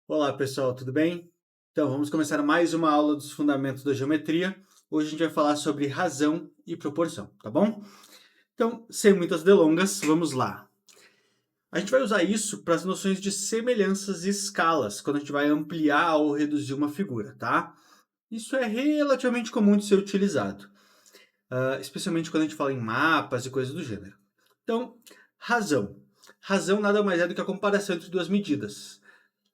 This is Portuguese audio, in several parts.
Olá pessoal, tudo bem? Então vamos começar mais uma aula dos fundamentos da geometria. Hoje a gente vai falar sobre razão e proporção, tá bom? Então, sem muitas delongas, vamos lá. A gente vai usar isso para as noções de semelhanças e escalas, quando a gente vai ampliar ou reduzir uma figura, tá? Isso é relativamente comum de ser utilizado, especialmente quando a gente fala em mapas e coisas do gênero. Então, razão. Razão nada mais é do que a comparação entre duas medidas.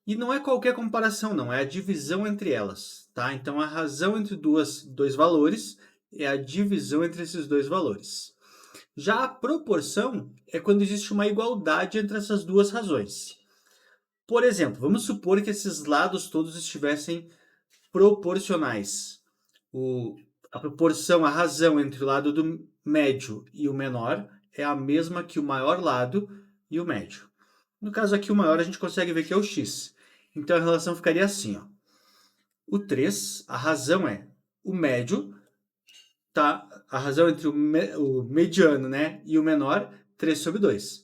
E não é qualquer comparação, não, é a divisão entre elas, tá? Então a razão entre dois valores é a divisão entre esses dois valores. Já a proporção é quando existe uma igualdade entre essas duas razões. Por exemplo, vamos supor que esses lados todos estivessem proporcionais. O, a proporção, a razão entre o lado do médio e o menor é a mesma que o maior lado e o médio. No caso aqui, o maior a gente consegue ver que é o x. Então a relação ficaria assim, ó. O 3, a razão é o médio, tá? A razão entre o mediano, né, e o menor, 3 sobre 2.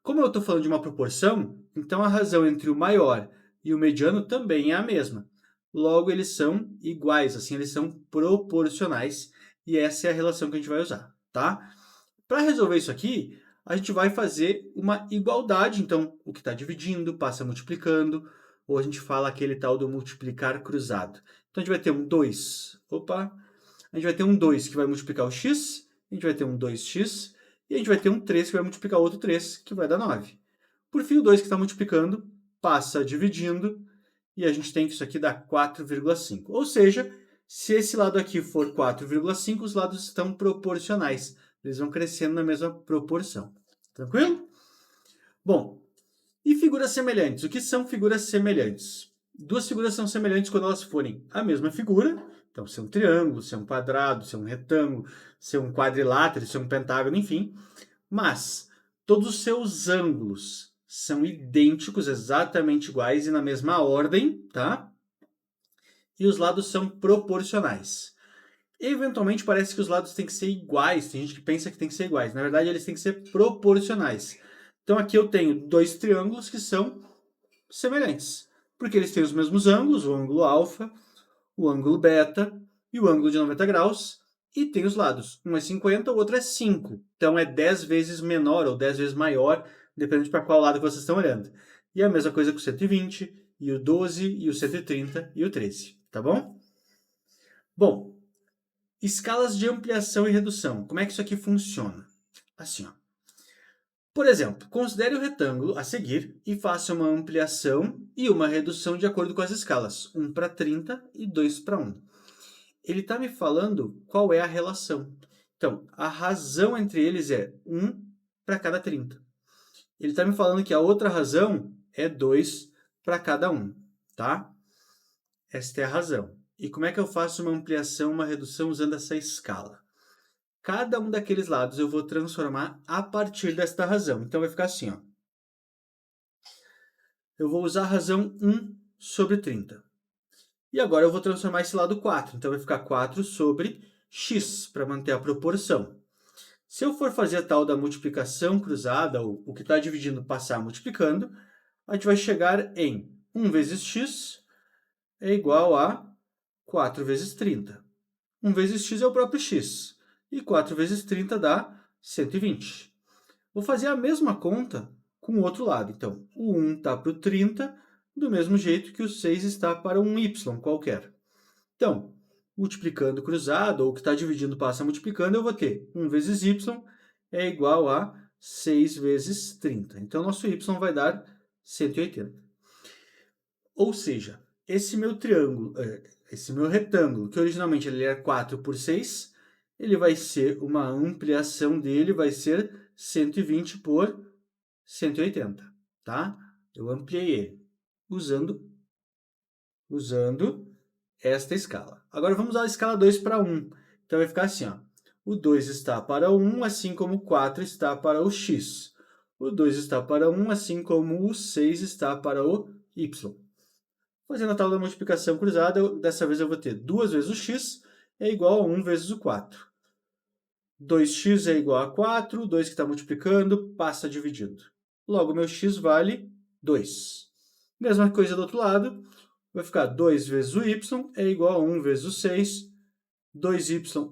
Como eu estou falando de uma proporção, então a razão entre o maior e o mediano também é a mesma. Logo, eles são iguais, assim, eles são proporcionais, e essa é a relação que a gente vai usar, tá? Para resolver isso aqui, a gente vai fazer uma igualdade. Então, o que está dividindo passa multiplicando, ou a gente fala aquele tal do multiplicar cruzado. Então, a gente vai ter um 2. Opa! A gente vai ter um 2 que vai multiplicar o x, a gente vai ter um 2x, e a gente vai ter um 3 que vai multiplicar outro 3, que vai dar 9. Por fim, o 2 que está multiplicando passa dividindo, e a gente tem que isso aqui dá 4,5. Ou seja, se esse lado aqui for 4,5, os lados estão proporcionais. Eles vão crescendo na mesma proporção. Tranquilo? Bom, e figuras semelhantes? O que são figuras semelhantes? Duas figuras são semelhantes quando elas forem a mesma figura. Então, se é um triângulo, se é um quadrado, se é um retângulo, se é um quadrilátero, se é um pentágono, enfim. Mas todos os seus ângulos são idênticos, exatamente iguais e na mesma ordem, tá? E os lados são proporcionais. Eventualmente parece que os lados têm que ser iguais, tem gente que pensa que tem que ser iguais. Na verdade, eles têm que ser proporcionais. Então aqui eu tenho dois triângulos que são semelhantes, porque eles têm os mesmos ângulos, o ângulo alfa, o ângulo beta e o ângulo de 90 graus, e tem os lados. Um é 50, o outro é 5. Então é 10 vezes menor ou 10 vezes maior, dependendo de para qual lado que vocês estão olhando. E a mesma coisa com o 120, e o 12, e o 130 e o 13, tá bom? Bom, escalas de ampliação e redução. Como é que isso aqui funciona? Assim, ó. Por exemplo, considere o retângulo a seguir e faça uma ampliação e uma redução de acordo com as escalas, 1 para 30 e 2 para 1. Ele está me falando qual é a relação. Então, a razão entre eles é 1 para cada 30. Ele está me falando que a outra razão é 2 para cada 1, tá? Esta é a razão. E como é que eu faço uma ampliação, uma redução usando essa escala? Cada um daqueles lados eu vou transformar a partir desta razão. Então vai ficar assim, ó. Eu vou usar a razão 1 sobre 30. E agora eu vou transformar esse lado 4. Então vai ficar 4 sobre x, para manter a proporção. Se eu for fazer a tal da multiplicação cruzada, ou o que está dividindo passar multiplicando, a gente vai chegar em 1 vezes x é igual a 4 vezes 30. 1 vezes x é o próprio x. E 4 vezes 30 dá 120. Vou fazer a mesma conta com o outro lado. Então, o 1 está para o 30, do mesmo jeito que o 6 está para um y qualquer. Então, multiplicando cruzado, ou o que está dividindo passa multiplicando, eu vou ter 1 vezes y é igual a 6 vezes 30. Então, nosso y vai dar 180. Ou seja, esse meu triângulo, esse meu retângulo, que originalmente ele era 4 por 6, ele vai ser, uma ampliação dele vai ser 120 por 180, tá? Eu ampliei ele usando esta escala. Agora vamos usar a escala 2 para 1. Então vai ficar assim, ó. O 2 está para o 1, assim como o 4 está para o x. O 2 está para 1, assim como o 6 está para o y. Fazendo a tal da multiplicação cruzada, dessa vez eu vou ter 2 vezes o x é igual a 1 vezes o 4. 2x é igual a 4, 2 que está multiplicando passa dividido. Logo, meu x vale 2. Mesma coisa do outro lado, vai ficar 2 vezes o y é igual a 1 vezes o 6, 2y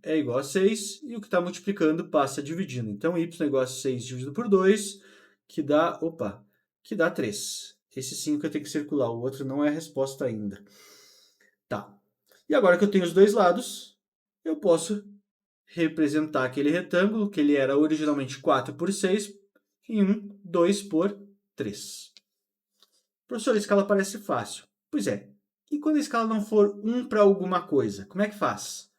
é igual a 6, e o que está multiplicando passa dividindo. Então, y é igual a 6 dividido por 2, que dá 3. Esse 5 eu tenho que circular, o outro não é a resposta ainda. Tá. E agora que eu tenho os dois lados, eu posso representar aquele retângulo, que ele era originalmente 4 por 6, em 2 por 3. Professor, a escala parece fácil. Pois é. E quando a escala não for 1 para alguma coisa, como é que faz?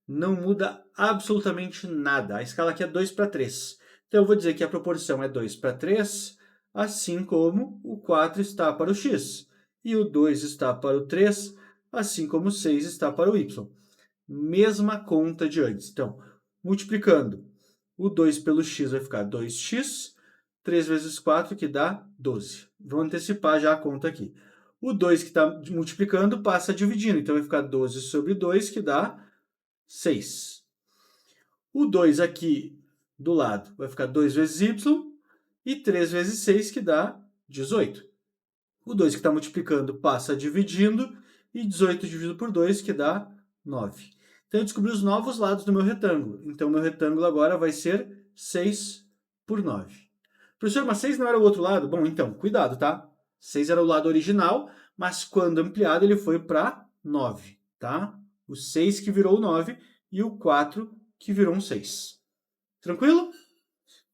Não muda absolutamente nada. A escala aqui é 2 para 3. Então eu vou dizer que a proporção é 2 para 3, assim como o 4 está para o x. E o 2 está para o 3, assim como o 6 está para o y. Mesma conta de antes. Então, multiplicando o 2 pelo x vai ficar 2x, 3 vezes 4 que dá 12. Vou antecipar já a conta aqui. O 2 que está multiplicando passa dividindo, então vai ficar 12 sobre 2 que dá 6. O 2 aqui do lado vai ficar 2 vezes y e 3 vezes 6 que dá 18. O 2 que está multiplicando passa dividindo e 18 dividido por 2 que dá 9. Então eu descobri os novos lados do meu retângulo. Então meu retângulo agora vai ser 6 por 9. Professor, mas 6 não era o outro lado? Bom, então, cuidado, tá? 6 era o lado original, mas quando ampliado ele foi para 9, tá? O 6 que virou 9 e o 4 que virou um 6. Tranquilo?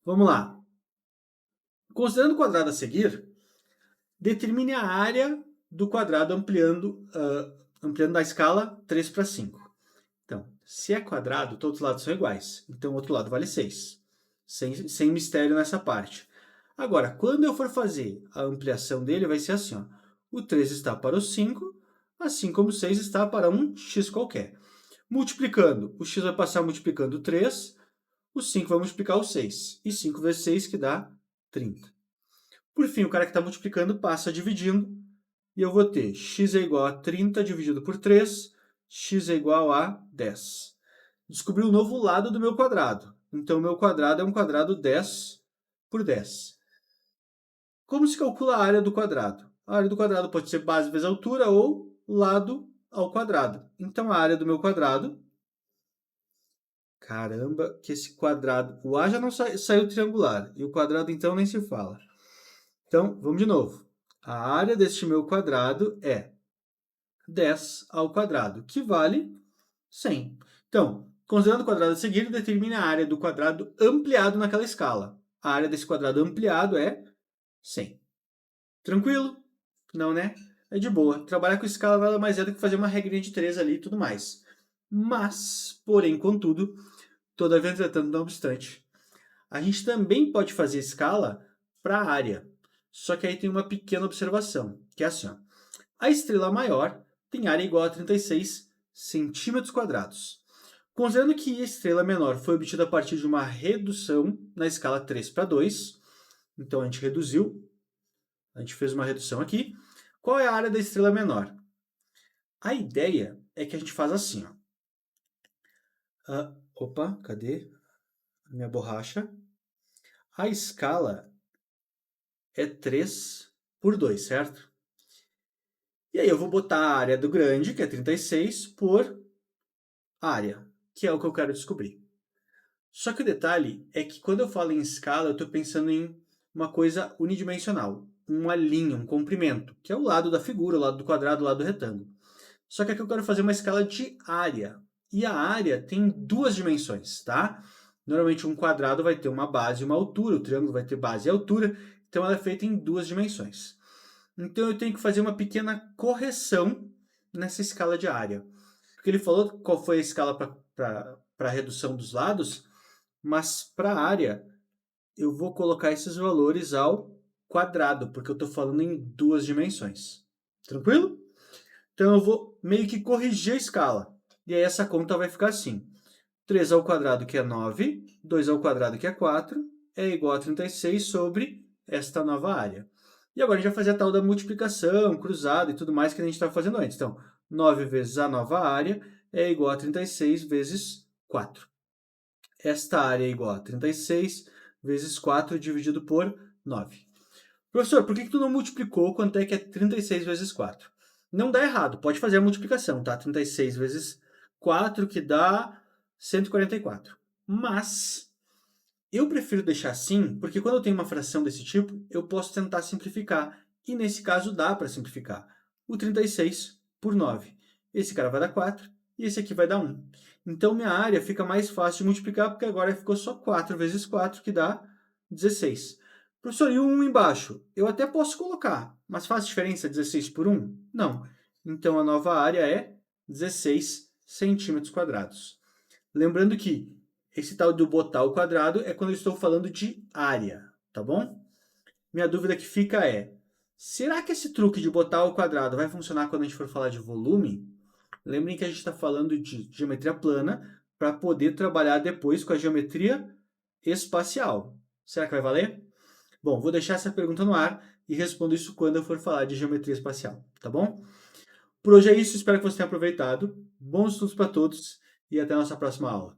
Vamos lá. Considerando o quadrado a seguir, determine a área do quadrado ampliando a escala 3 para 5. Então, se é quadrado, todos os lados são iguais. Então, o outro lado vale 6. Sem mistério nessa parte. Agora, quando eu for fazer a ampliação dele, vai ser assim. Ó. O 3 está para o 5, assim como o 6 está para um x qualquer. Multiplicando, o x vai passar multiplicando o 3, o 5 vai multiplicar o 6. E 5 vezes 6 que dá 30. Por fim, o cara que está multiplicando passa dividindo. E eu vou ter x é igual a 30 dividido por 3, x é igual a 10. Descobri o novo lado do meu quadrado. Então, o meu quadrado é um quadrado 10 por 10. Como se calcula a área do quadrado? A área do quadrado pode ser base vezes altura ou lado ao quadrado. Então, a área do meu quadrado... Caramba, que esse quadrado... O A já não saiu triangular, e o quadrado, então, nem se fala. Então, vamos de novo. A área deste meu quadrado é 10 ao quadrado, que vale 100. Então, considerando o quadrado a seguir, determine a área do quadrado ampliado naquela escala. A área desse quadrado ampliado é 100. Tranquilo? Não, né? É de boa. Trabalhar com escala nada mais é do que fazer uma regrinha de 3 ali e tudo mais. Mas, porém, contudo, todavia, entretanto, não obstante, a gente também pode fazer escala para a área. Só que aí tem uma pequena observação, que é assim, ó. A estrela maior tem área igual a 36 centímetros quadrados. Considerando que a estrela menor foi obtida a partir de uma redução na escala 3 para 2, então a gente reduziu, a gente fez uma redução aqui. Qual é a área da estrela menor? A ideia é que a gente faz assim, ó. Opa, cadê a minha borracha? A escala é 3 por 2, certo? E aí eu vou botar a área do grande, que é 36, por área, que é o que eu quero descobrir. Só que o detalhe é que quando eu falo em escala, eu estou pensando em uma coisa unidimensional, uma linha, um comprimento, que é o lado da figura, o lado do quadrado, o lado do retângulo. Só que aqui eu quero fazer uma escala de área. E a área tem duas dimensões, tá? Normalmente um quadrado vai ter uma base e uma altura, o triângulo vai ter base e altura, então ela é feita em duas dimensões. Então eu tenho que fazer uma pequena correção nessa escala de área. Porque ele falou qual foi a escala para a redução dos lados, mas para a área eu vou colocar esses valores ao quadrado, porque eu estou falando em duas dimensões. Tranquilo? Então eu vou meio que corrigir a escala. E aí essa conta vai ficar assim. 3 ao quadrado, que é 9, 2 ao quadrado, que é 4, é igual a 36 sobre esta nova área. E agora a gente vai fazer a tal da multiplicação, cruzada e tudo mais que a gente estava fazendo antes. Então, 9 vezes a nova área é igual a 36 vezes 4. Esta área é igual a 36 vezes 4 dividido por 9. Professor, por que tu não multiplicou quanto é que é 36 vezes 4? Não dá errado, pode fazer a multiplicação, tá? 36 vezes 4 que dá 144. Mas eu prefiro deixar assim, porque quando eu tenho uma fração desse tipo, eu posso tentar simplificar. E nesse caso dá para simplificar. O 36 por 9. Esse cara vai dar 4 e esse aqui vai dar 1. Então minha área fica mais fácil de multiplicar, porque agora ficou só 4 vezes 4, que dá 16. Professor, e o 1 embaixo? Eu até posso colocar, mas faz diferença 16 por 1? Não. Então a nova área é 16 centímetros quadrados. Lembrando que esse tal do botar ao quadrado é quando eu estou falando de área, tá bom? Minha dúvida que fica é, será que esse truque de botar ao quadrado vai funcionar quando a gente for falar de volume? Lembrem que a gente está falando de geometria plana para poder trabalhar depois com a geometria espacial. Será que vai valer? Bom, vou deixar essa pergunta no ar e respondo isso quando eu for falar de geometria espacial, tá bom? Por hoje é isso, espero que você tenha aproveitado. Bons estudos para todos e até a nossa próxima aula.